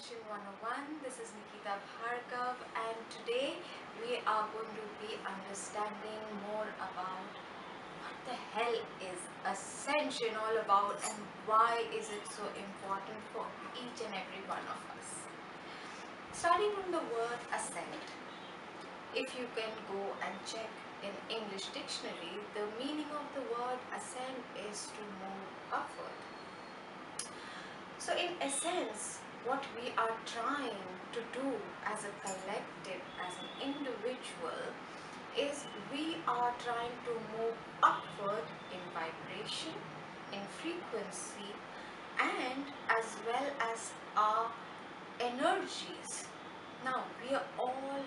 Ascension 101. This is Nikita Bhargav, and today we are going to be understanding more about what the hell is Ascension all about and why is it so important for each and every one of us. Starting from the word ascend, if you can go and check in English dictionary, the meaning of the word ascend is to move upward. So in essence, what we are trying to do as a collective, as an individual, is we are trying to move upward in vibration, in frequency, and as well as our energies. Now, we are all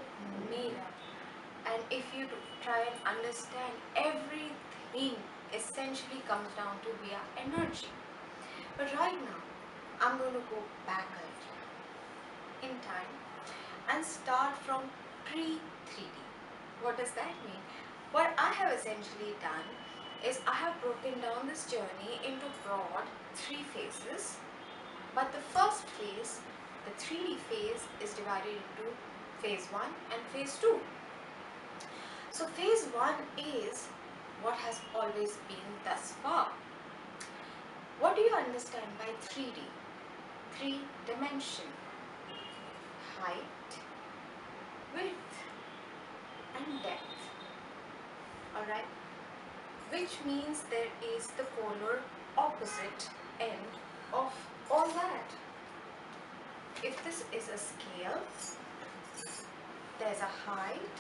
made up, and if you try and understand, everything essentially comes down to we are energy. But right now, I'm going to go back a little in time and start from pre-3D. What does that mean? What I have essentially done is I have broken down this journey into broad 3 phases. But the first phase, the 3D phase, is divided into phase 1 and phase 2. So phase 1 is what has always been thus far. What do you understand by 3D? 3 dimension: height, width and depth. Alright? Which means there is the polar opposite end of all that. If this is a scale, there's a height,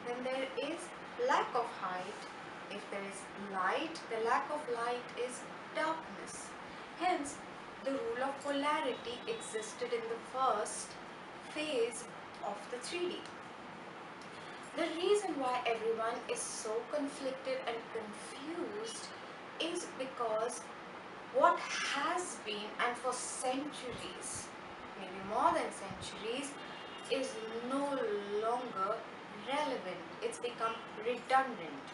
then there is lack of height. If there is light, the lack of light is darkness. Hence, the rule of polarity existed in the first phase of the 3D. The reason why everyone is so conflicted and confused is because what has been, and for centuries, maybe more than centuries, is no longer relevant. It's become redundant.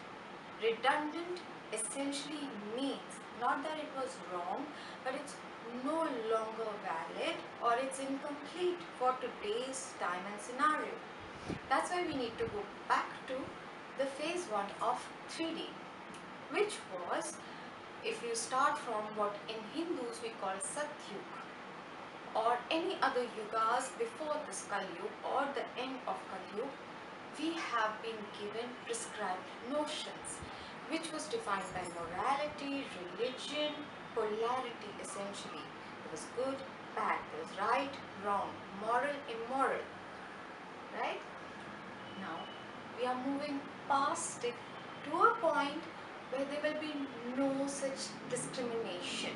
Redundant essentially means not that it was wrong, but it's no longer valid or it's incomplete for today's time and scenario. That's why we need to go back to the phase 1 of 3D, which was, if you start from what in Hindus we call Satyug, or any other yugas before this Kalyug or the end of Kalyug, we have been given prescribed notions, which was defined by morality, religion, polarity essentially. There was good, bad, there was right, wrong, moral, immoral. Right? Now, we are moving past it to a point where there will be no such discrimination.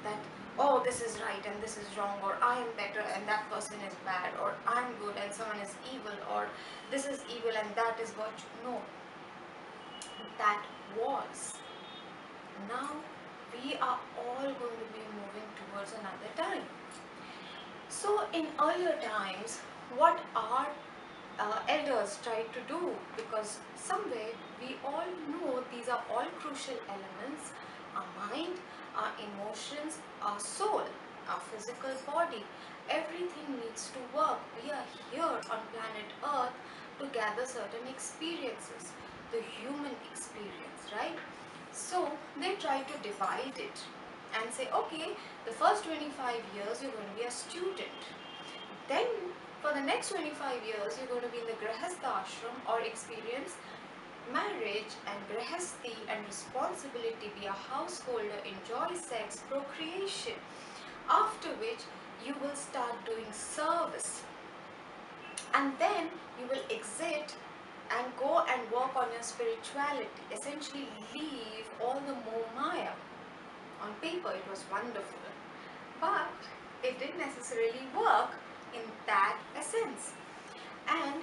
That, oh, this is right and this is wrong, or I am better and that person is bad, or I'm good and someone is evil, or this is evil and that is virtue. No. That was. Now we are all going to be moving towards another time. So in earlier times, what our elders tried to do, because somewhere we all know these are all crucial elements: our mind, our emotions, our soul, our physical body, everything needs to work. We are here on planet Earth to gather certain experiences, the human experience, right? So they try to divide it and say, okay, the first 25 years you're going to be a student, then for the next 25 years you're going to be in the Grahastha ashram or experience marriage and grahasthi and responsibility, be a householder, enjoy sex, procreation, after which you will start doing service, and then you will exit and go and work on your spirituality, essentially leave all the moh maya. On paper it was wonderful, but it didn't necessarily work in that essence. And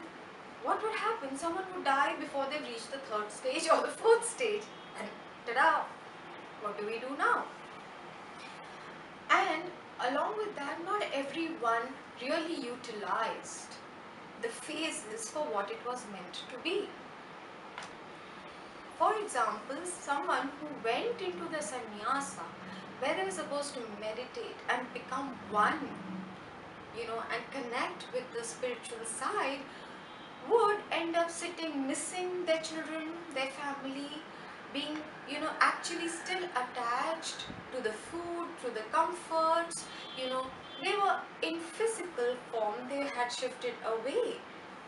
what would happen? Someone would die before they've reached the 3rd stage or the 4th stage, and ta-da! What do we do now? And along with that, not everyone really utilized the phases for what it was meant to be. For example, someone who went into the sannyasa, where they were supposed to meditate and become one and connect with the spiritual side, would end up sitting missing their children, their family, being, actually still attached to the food, to the comforts, you know, they were in physical form, they had shifted away,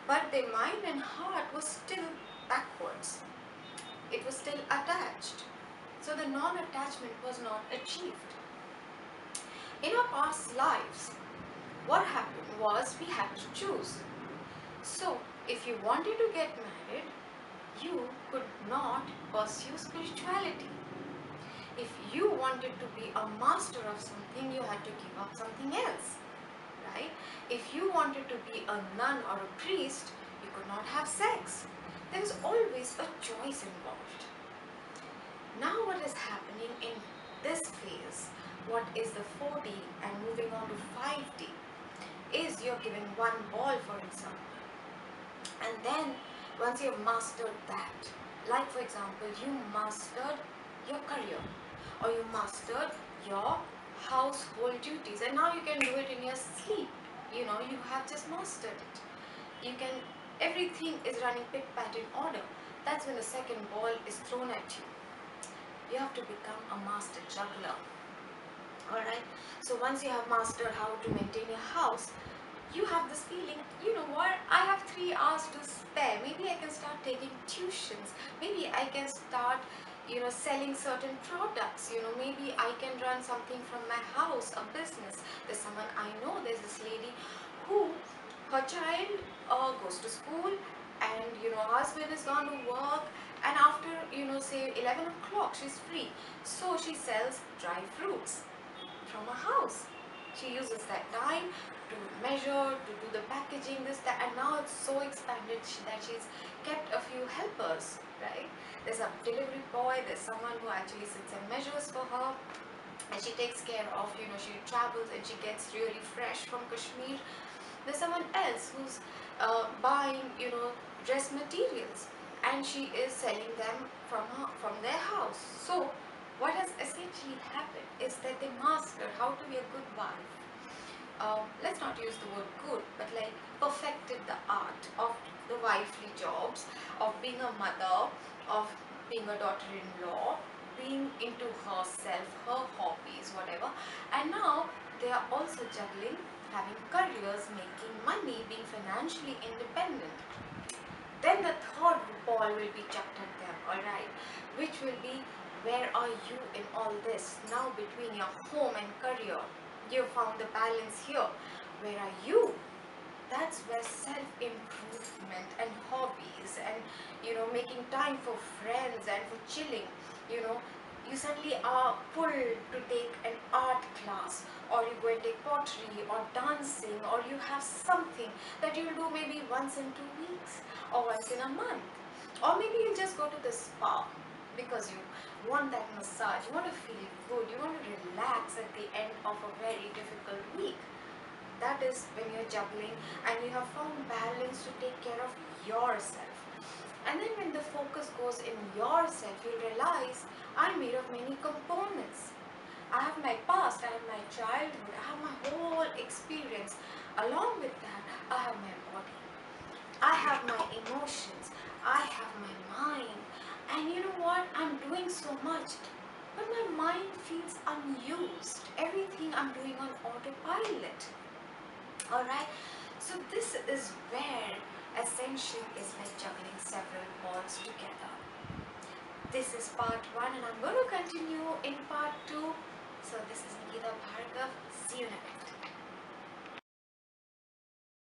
but their mind and heart was still backwards. It was still attached. So the non-attachment was not achieved. In our past lives, what happened was we had to choose. So, if you wanted to get married, you could not pursue spirituality. If you wanted to be a master of something, you had to give up something else, right? If you wanted to be a nun or a priest, you could not have sex. There was always a choice involved. Now what is happening in this phase, what is the 4D and moving on to 5D, is you're given one ball, for example. And then once you have mastered that, like for example, you mastered your career or you mastered your household duties, and now you can do it in your sleep. You have just mastered it. You can, everything is running pit-pat in order. That's when the second ball is thrown at you. You have to become a master juggler. Alright, so once you have mastered how to maintain your house, you have this feeling, you know what, I have 3 hours to spare. Maybe I can start taking tuitions. Maybe I can start, selling certain products. Maybe I can run something from my house, a business. There's someone I know, there's this lady who, her child goes to school, and, husband is gone to work, and after, say 11 o'clock, she's free. So she sells dry fruits from her house. She uses that time to measure, to do the packaging, this, that, and now it's so expanded that she's kept a few helpers, right? There's a delivery boy, there's someone who actually sits and measures for her, and she takes care of, she travels and she gets really fresh from Kashmir. There's someone else who's buying, dress materials, and she is selling them from their house. So what has essentially happened is that they mastered how to be a good wife. Let's not use the word good, but like perfected the art of the wifely jobs, of being a mother, of being a daughter-in-law, being into herself, her hobbies, whatever. And now they are also juggling, having careers, making money, being financially independent. Then the third ball will be chucked at them, alright, which will be, where are you in all this? Now between your home and career, you found the balance here. Where are you? That's where self-improvement and hobbies and, making time for friends and for chilling, you suddenly are pulled to take an art class, or you go and take pottery or dancing, or you have something that you'll do maybe once in 2 weeks or once in a month, or maybe you'll just go to the spa because you want that massage, you want to feel good, you want to relax at the end of a very difficult week. That is when you're juggling and you have found balance to take care of yourself. And then when the focus goes in yourself, you realize, I'm made of many components. I have my past, I have my childhood, I have my whole experience. Along with that, I have my body, I have my emotions, I have my mind. And you know what? I'm doing so much, but my mind feels unused. Everything I'm doing on autopilot. Alright? So this is where Ascension is like juggling several balls together. This is part 1 and I'm going to continue in part 2. So this is Nikita Bhargav. See you next.